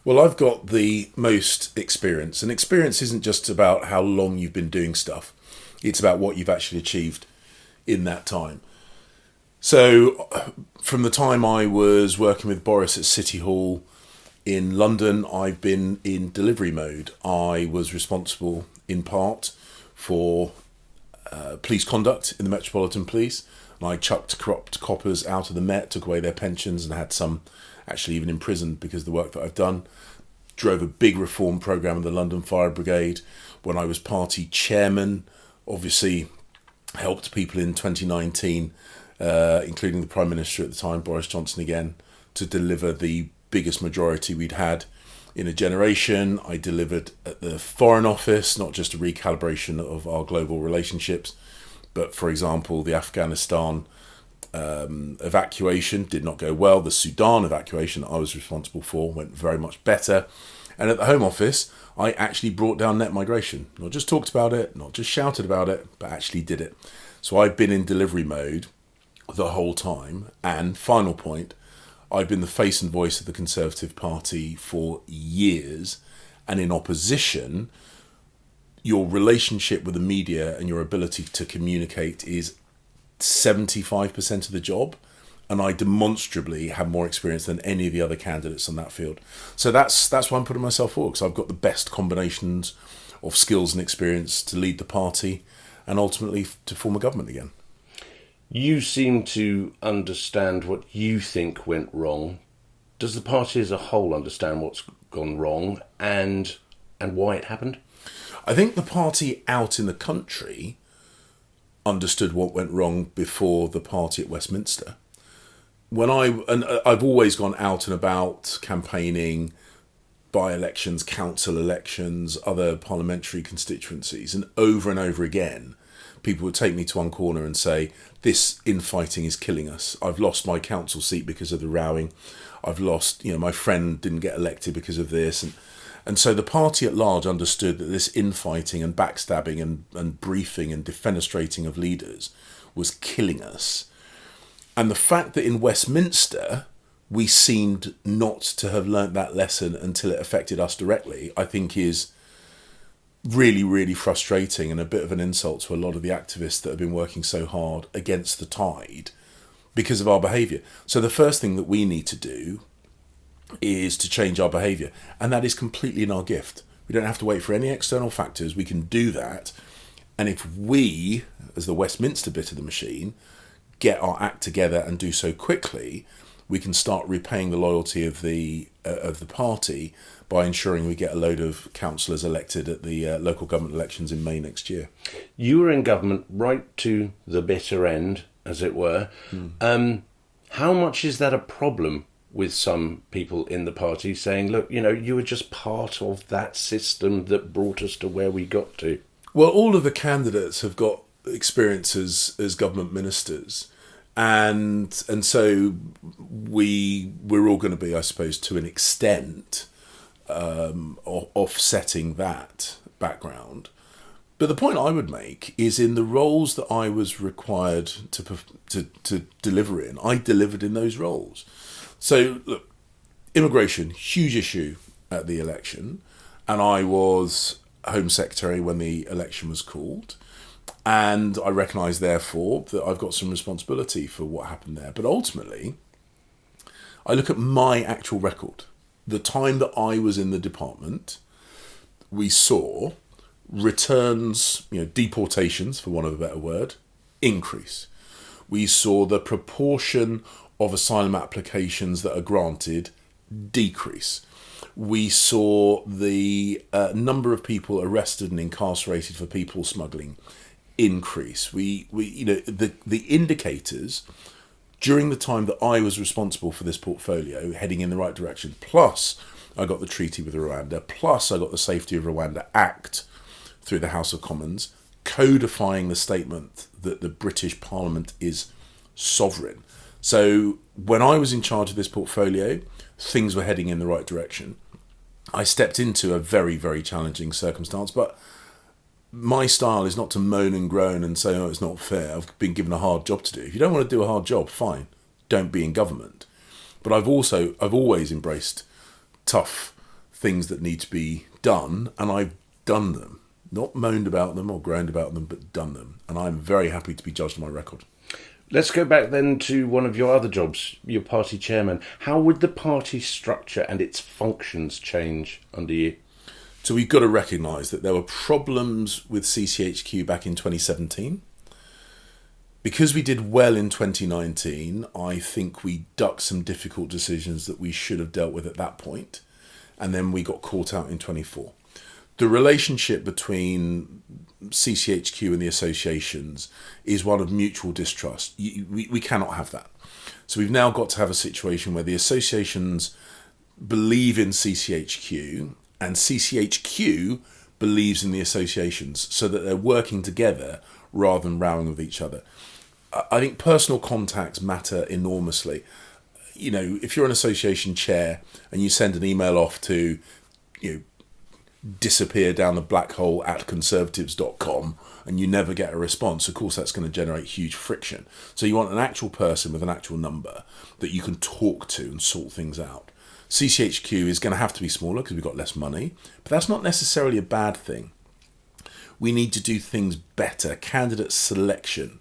Well, I've got the most experience, and experience isn't just about how long you've been doing stuff. It's about what you've actually achieved in that time. So, from the time I was working with Boris at City Hall in London, I've been in delivery mode. I was responsible, in part, for police conduct in the Metropolitan Police. And I chucked corrupt coppers out of the Met, took away their pensions, and had some actually even imprisoned because of the work that I've done. Drove a big reform programme of the London Fire Brigade. When I was party chairman, obviously helped people in 2019, including the Prime Minister at the time, Boris Johnson again, to deliver the biggest majority we'd had in a generation. I delivered at the Foreign Office, not just a recalibration of our global relationships, but, for example, the Afghanistan evacuation did not go well. The Sudan evacuation that I was responsible for went very much better. And at the Home Office, I actually brought down net migration. Not just talked about it, not just shouted about it, but actually did it. So I've been in delivery mode the whole time. And final point, I've been the face and voice of the Conservative Party for years. And in opposition, your relationship with the media and your ability to communicate is 75% of the job, and I demonstrably have more experience than any of the other candidates on that field. So that's why I'm putting myself forward, because I've got the best combinations of skills and experience to lead the party and ultimately to form a government again. You seem to understand what you think went wrong. Does the party as a whole understand what's gone wrong and why it happened? I think the party out in the country understood what went wrong before the party at Westminster. I've always gone out and about campaigning, by-elections, council elections, other parliamentary constituencies, and over again, people would take me to one corner and say, this infighting is killing us. I've lost my council seat because of the rowing. I've lost, my friend didn't get elected because of this. And so the party at large understood that this infighting and backstabbing and briefing and defenestrating of leaders was killing us. And the fact that in Westminster we seemed not to have learnt that lesson until it affected us directly, I think is really, really frustrating and a bit of an insult to a lot of the activists that have been working so hard against the tide because of our behaviour. So the first thing that we need to do is to change our behaviour, and that is completely in our gift. We don't have to wait for any external factors. We can do that, and if we, as the Westminster bit of the machine, get our act together and do so quickly, we can start repaying the loyalty of the party by ensuring we get a load of councillors elected at the local government elections in May next year. You were in government right to the bitter end, as it were. How much is that a problem with some people in the party saying, look, you were just part of that system that brought us to where we got to? Well, all of the candidates have got experience as government ministers. And so we're all going to be, I suppose, to an extent, offsetting that background. But the point I would make is in the roles that I was required to deliver in, I delivered in those roles. So, look, immigration, huge issue at the election, and I was Home Secretary when the election was called, and I recognise, therefore, that I've got some responsibility for what happened there. But ultimately, I look at my actual record. The time that I was in the department, we saw returns, deportations, for want of a better word, increase. We saw the proportion of asylum applications that are granted decrease. We saw the number of people arrested and incarcerated for people smuggling increase. The indicators during the time that I was responsible for this portfolio heading in the right direction. Plus, I got the treaty with Rwanda. Plus, I got the Safety of Rwanda Act through the House of Commons, codifying the statement that the British Parliament is sovereign. So when I was in charge of this portfolio, things were heading in the right direction. I stepped into a very, very challenging circumstance, but my style is not to moan and groan and say, oh, it's not fair. I've been given a hard job to do. If you don't want to do a hard job, fine. Don't be in government. But I've always embraced tough things that need to be done, and I've done them. Not moaned about them or groaned about them, but done them. And I'm very happy to be judged on my record. Let's go back then to one of your other jobs, your party chairman. How would the party structure and its functions change under you? So we've got to recognise that there were problems with CCHQ back in 2017. Because we did well in 2019, I think we ducked some difficult decisions that we should have dealt with at that point, and then we got caught out in 24. The relationship between CCHQ and the associations is one of mutual distrust. We cannot have that. So we've now got to have a situation where the associations believe in CCHQ and CCHQ believes in the associations, so that they're working together rather than rowing with each other. I think personal contacts matter enormously. You know, if you're an association chair and you send an email off to, disappear down the black hole at conservatives.com and you never get a response, of course that's going to generate huge friction. So you want an actual person with an actual number that you can talk to and sort things out. CCHQ is going to have to be smaller because we've got less money, but that's not necessarily a bad thing. We need to do things better. Candidate selection,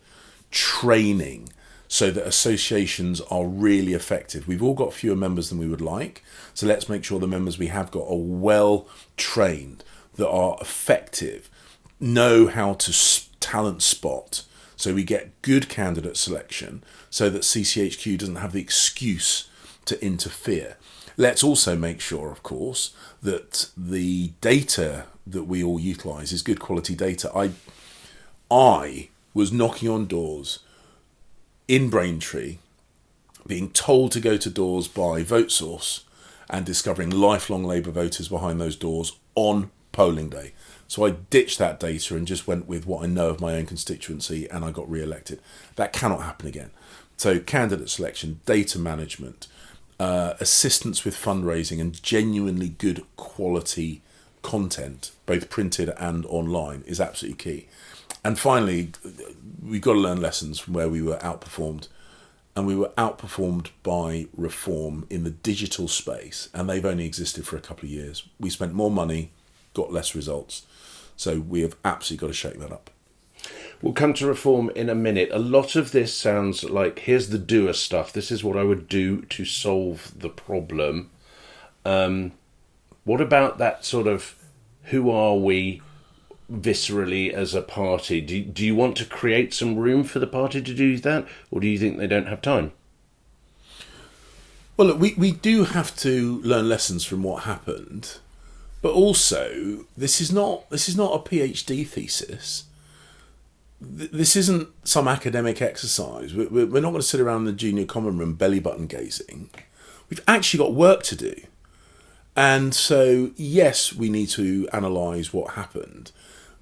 training, so that associations are really effective. We've all got fewer members than we would like, so let's make sure the members we have got are well trained, that are effective, know how to talent spot, so we get good candidate selection, so that CCHQ doesn't have the excuse to interfere. Let's also make sure, of course, that the data that we all utilise is good quality data. I was knocking on doors in Braintree, being told to go to doors by VoteSource and discovering lifelong Labour voters behind those doors on polling day. So I ditched that data and just went with what I know of my own constituency, and I got re-elected. That cannot happen again. So candidate selection, data management, assistance with fundraising, and genuinely good quality content, both printed and online, is absolutely key. And finally, we've got to learn lessons from where we were outperformed. And we were outperformed by reform in the digital space, and they've only existed for a couple of years. We spent more money, got less results. So we have absolutely got to shake that up. We'll come to reform in a minute. A lot of this sounds like, here's the doer stuff. This is what I would do to solve the problem. What about that sort of, who are we viscerally as a party? Do you want to create some room for the party to do that, or do you think they don't have time? Well, look, we do have to learn lessons from what happened, but also this is not a PhD thesis. This isn't some academic exercise. We're not going to sit around in the junior common room belly button gazing. We've actually got work to do. And so, yes, we need to analyse what happened.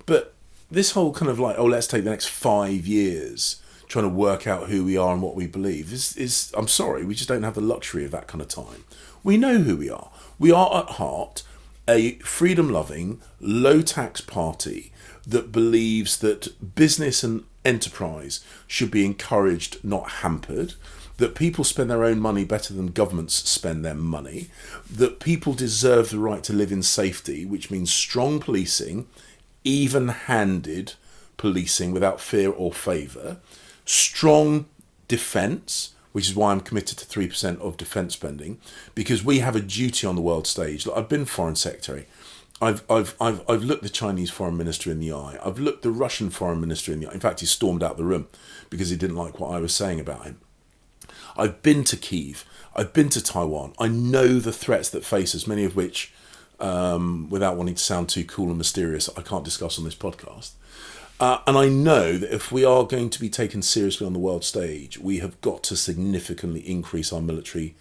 But this whole kind of like, let's take the next 5 years trying to work out who we are and what we believe is I'm sorry, we just don't have the luxury of that kind of time. We know who we are. We are at heart a freedom-loving, low-tax party that believes that business and enterprise should be encouraged, not hampered, that people spend their own money better than governments spend their money, that people deserve the right to live in safety, which means strong policing, even-handed policing without fear or favour, strong defence, which is why I'm committed to 3% of defence spending, because we have a duty on the world stage. Look, I've been Foreign Secretary. I've looked the Chinese Foreign Minister in the eye. I've looked the Russian Foreign Minister in the eye. In fact, he stormed out the room because he didn't like what I was saying about him. I've been to Kyiv. I've been to Taiwan. I know the threats that face us, many of which, without wanting to sound too cool and mysterious, I can't discuss on this podcast. And I know that if we are going to be taken seriously on the world stage, we have got to significantly increase our military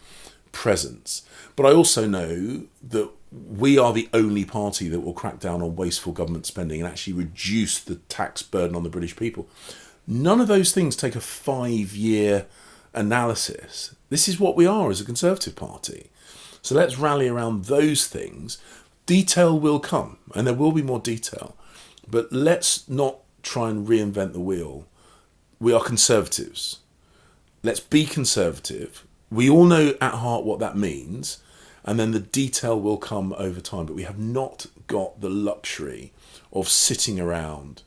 presence. But I also know that we are the only party that will crack down on wasteful government spending and actually reduce the tax burden on the British people. None of those things take a 5-year analysis. This is what we are as a Conservative Party. So let's rally around those things. Detail will come, and there will be more detail. But let's not try and reinvent the wheel. We are Conservatives. Let's be conservative. We all know at heart what that means. and then the detail will come over time. But we have not got the luxury of sitting around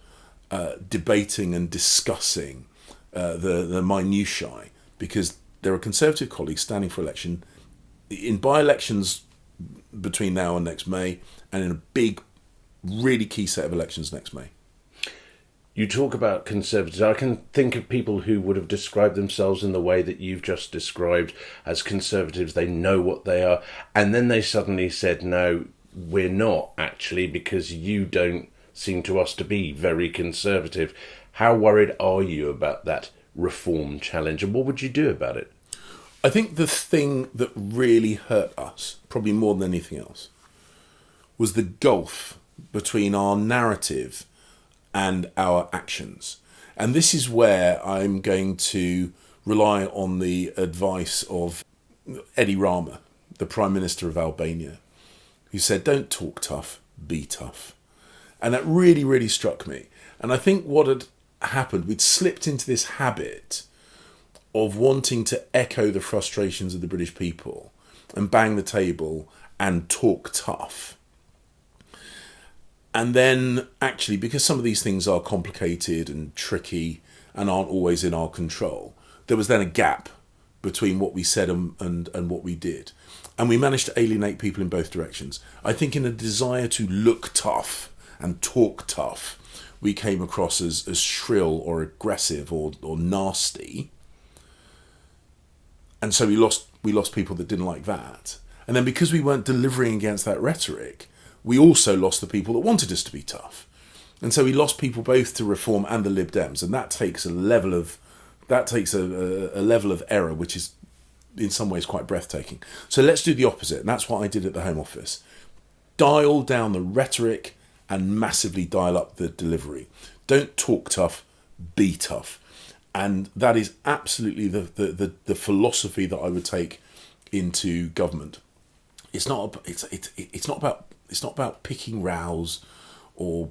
debating and discussing the minutiae, because there are Conservative colleagues standing for election in by-elections between now and next May, and in a big, really key set of elections next May. You talk about Conservatives. I can think of people who would have described themselves in the way that you've just described as Conservatives. They know what they are. And then they suddenly said, no, we're not actually, because you don't seem to us to be very conservative. How worried are you about that reform challenge, and what would you do about it? I think the thing that really hurt us, probably more than anything else, was the gulf between our narrative and our actions. And this is where I'm going to rely on the advice of Edi Rama, the Prime Minister of Albania, who said, don't talk tough, be tough. And that really, really struck me. And I think what had happened, we'd slipped into this habit of wanting to echo the frustrations of the British people and bang the table and talk tough. And then, actually, because some of these things are complicated and tricky and aren't always in our control, there was then a gap between what we said and what we did. And we managed to alienate people in both directions. I think in a desire to look tough and talk tough, we came across as shrill or aggressive or nasty. And so we lost people that didn't like that. And then because we weren't delivering against that rhetoric, we also lost the people that wanted us to be tough. And so we lost people both to Reform and the Lib Dems, and that takes a level of error which is in some ways quite breathtaking. So let's do the opposite, and that's what I did at the Home Office. Dial down the rhetoric and massively dial up the delivery. Don't talk tough, be tough. And that is absolutely the philosophy that I would take into government. It's not about picking rows or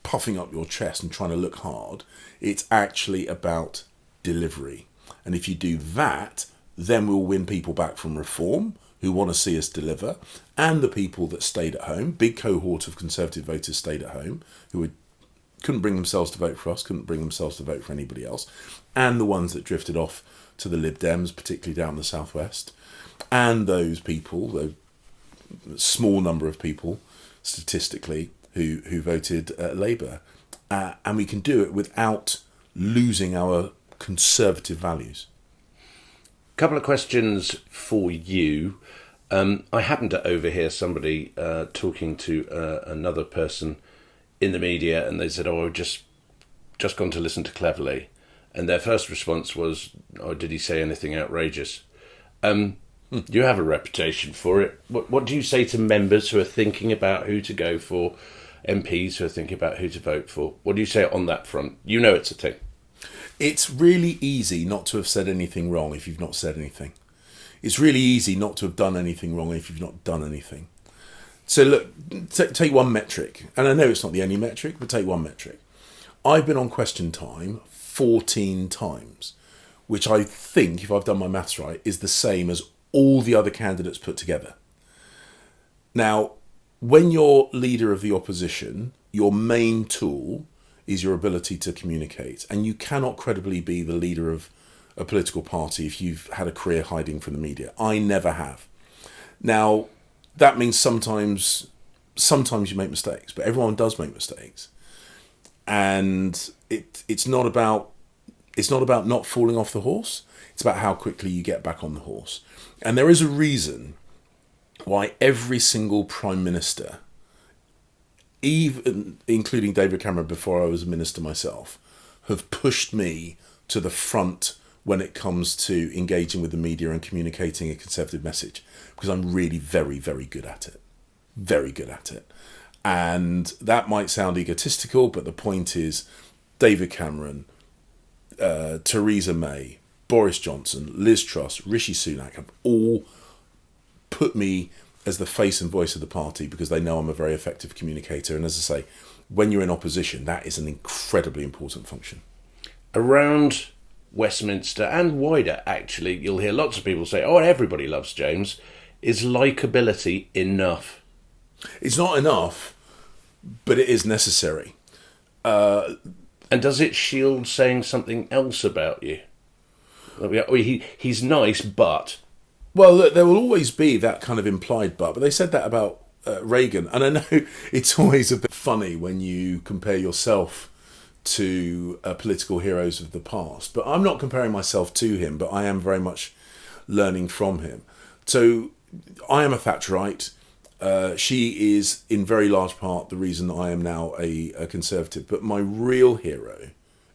puffing up your chest and trying to look hard. It's actually about delivery. And if you do that, then we'll win people back from Reform who want to see us deliver, and the people that stayed at home. Big cohort of Conservative voters stayed at home who couldn't bring themselves to vote for us, couldn't bring themselves to vote for anybody else, and the ones that drifted off to the Lib Dems, particularly down in the southwest, and those people, the small number of people statistically who voted Labour. And we can do it without losing our conservative values. Couple of questions for you. I happened to overhear somebody talking to another person in the media, and they said, "Oh, I've just gone to listen to Cleverly," and their first response was, "Oh, did he say anything outrageous?" You have a reputation for it. What do you say to members who are thinking about who to go for, MPs who are thinking about who to vote for? What do you say on that front? You know it's a thing. It's really easy not to have said anything wrong if you've not said anything. It's really easy not to have done anything wrong if you've not done anything. So look, take one metric, and I know it's not the only metric, but take one metric. I've been on Question Time 14 times, which I think, if I've done my maths right, is the same as all the other candidates put together. Now, when you're leader of the opposition, your main tool is your ability to communicate, and you cannot credibly be the leader of a political party if you've had a career hiding from the media. I never have. Now, that means sometimes you make mistakes, but everyone does make mistakes, and it's not about not falling off the horse. It's about how quickly you get back on the horse. And there is a reason why every single Prime Minister, even including David Cameron before I was a minister myself, have pushed me to the front when it comes to engaging with the media and communicating a Conservative message, because I'm really very, very good at it. Very good at it. And that might sound egotistical, but the point is David Cameron, Theresa May, Boris Johnson, Liz Truss, Rishi Sunak have all put me as the face and voice of the party because they know I'm a very effective communicator. And as I say, when you're in opposition, that is an incredibly important function. Around Westminster and wider, actually, you'll hear lots of people say, oh, everybody loves James. Is likability enough? It's not enough, but it is necessary. And does it shield saying something else about you? He's nice, but... Well, look, there will always be that kind of implied but they said that about Reagan. And I know it's always a bit funny when you compare yourself to political heroes of the past. But I'm not comparing myself to him, but I am very much learning from him. So I am a Thatcherite. She is, in very large part, the reason I am now a Conservative. But my real hero,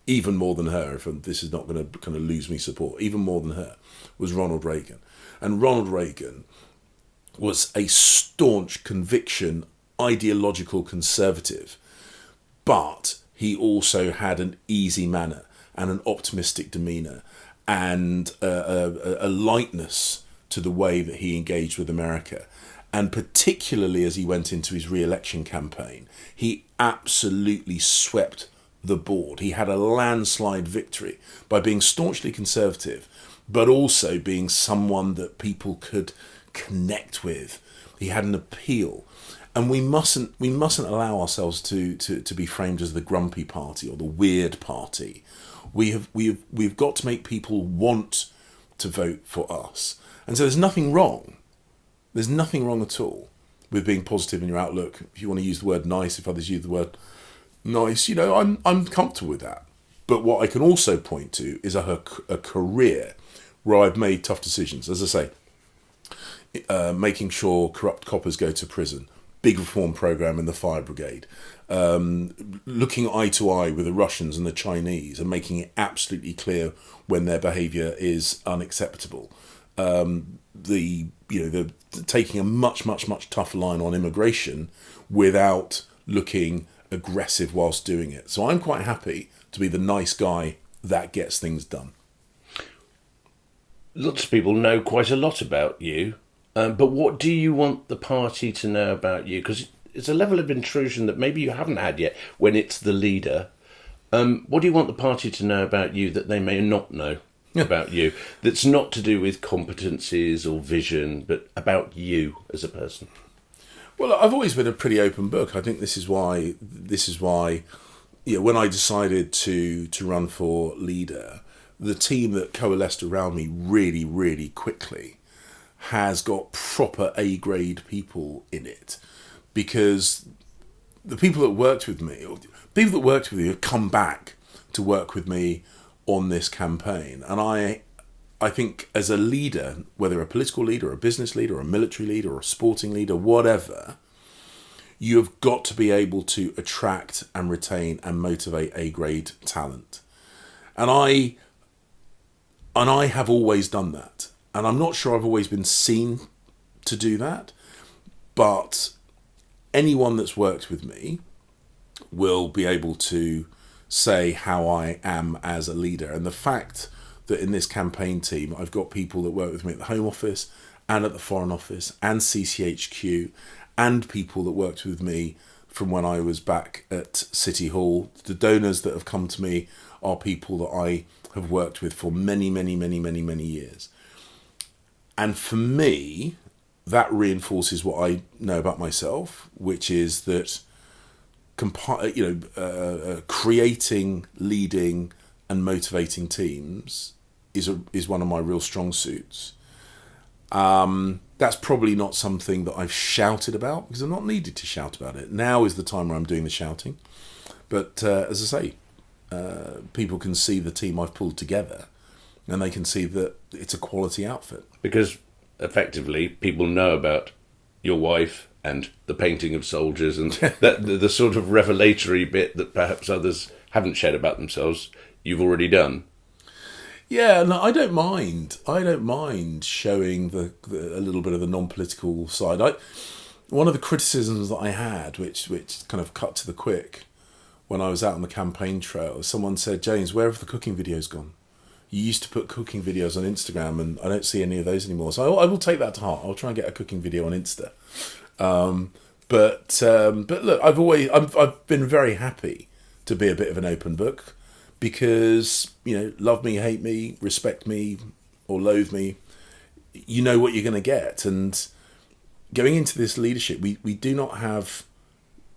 even more than her, if this is not going to kind of lose me support, even more than her, was Ronald Reagan. And Ronald Reagan was a staunch conviction, ideological Conservative, but he also had an easy manner and an optimistic demeanour and a lightness to the way that he engaged with America. And particularly as he went into his re-election campaign, he absolutely swept the board. He had a landslide victory by being staunchly Conservative, but also being someone that people could connect with. He had an appeal. And we mustn't allow ourselves to be framed as the grumpy party or the weird party. We've got to make people want to vote for us. And so there's nothing wrong. There's nothing wrong at all with being positive in your outlook. If you want to use the word nice, if others use the word nice, I'm comfortable with that. But what I can also point to is a career where I've made tough decisions. As I say, making sure corrupt coppers go to prison, big reform program in the fire brigade, looking eye to eye with the Russians and the Chinese and making it absolutely clear when their behaviour is unacceptable. The taking a much tougher line on immigration without looking aggressive whilst doing it. So I'm quite happy to be the nice guy that gets things done. Lots of people know quite a lot about you, but what do you want the party to know about you? Because it's a level of intrusion that maybe you haven't had yet when it's the leader. What do you want the party to know about you that they may not know about you, that's not to do with competencies or vision, but about you as a person? Well, I've always been a pretty open book. I think this is why when I decided to run for leader, the team that coalesced around me really, really quickly has got proper A-grade people in it, because the people that worked with me, have come back to work with me on this campaign. And I think as a leader, whether a political leader, a business leader, a military leader, or a sporting leader, whatever, you have got to be able to attract and retain and motivate A-grade talent. And I have always done that. And I'm not sure I've always been seen to do that, but anyone that's worked with me will be able to say how I am as a leader. And the fact that in this campaign team, I've got people that work with me at the Home Office and at the Foreign Office and CCHQ, and people that worked with me from when I was back at City Hall. The donors that have come to me are people that I have worked with for many years. And for me, that reinforces what I know about myself, which is that creating, leading and motivating teams is one of my real strong suits. That's probably not something that I've shouted about, because I'm not needed to shout about it. Now is the time where I'm doing the shouting. But as I say, people can see the team I've pulled together, and they can see that it's a quality outfit. Because effectively, people know about your wife and the painting of soldiers and the sort of revelatory bit that perhaps others haven't shared about themselves, you've already done. Yeah, no, I don't mind. I don't mind showing a little bit of the non-political side. One of the criticisms that I had, which kind of cut to the quick when I was out on the campaign trail, someone said, "James, where have the cooking videos gone? You used to put cooking videos on Instagram, and I don't see any of those anymore." So I will take that to heart. I'll try and get a cooking video on Insta. But look, I've been very happy to be a bit of an open book, because, love me, hate me, respect me, or loathe me, you know what you're going to get. And going into this leadership, we don't have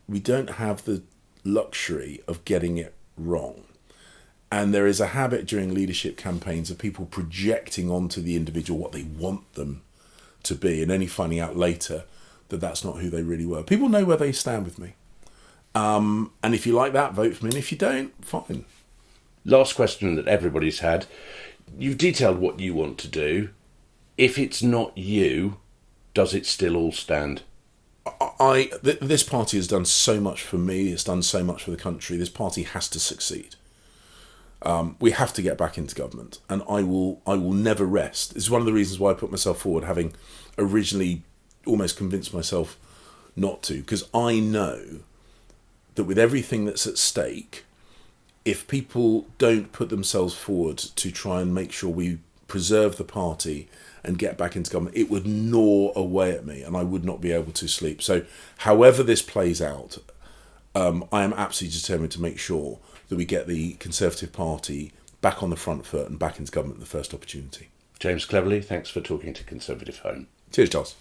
the luxury of getting it wrong. And there is a habit during leadership campaigns of people projecting onto the individual what they want them to be, and only finding out later that that's not who they really were. People know where they stand with me. And if you like that, vote for me. And if you don't, fine. Last question that everybody's had. You've detailed what you want to do. If it's not you, does it still all stand? This party has done so much for me. It's done so much for the country. This party has to succeed. We have to get back into government, and I will never rest. It's one of the reasons why I put myself forward, having originally almost convinced myself not to, because I know that with everything that's at stake, if people don't put themselves forward to try and make sure we preserve the party and get back into government, it would gnaw away at me, and I would not be able to sleep. So however this plays out, I am absolutely determined to make sure that we get the Conservative Party back on the front foot and back into government at the first opportunity. James Cleverly, thanks for talking to Conservative Home. Cheers, Giles.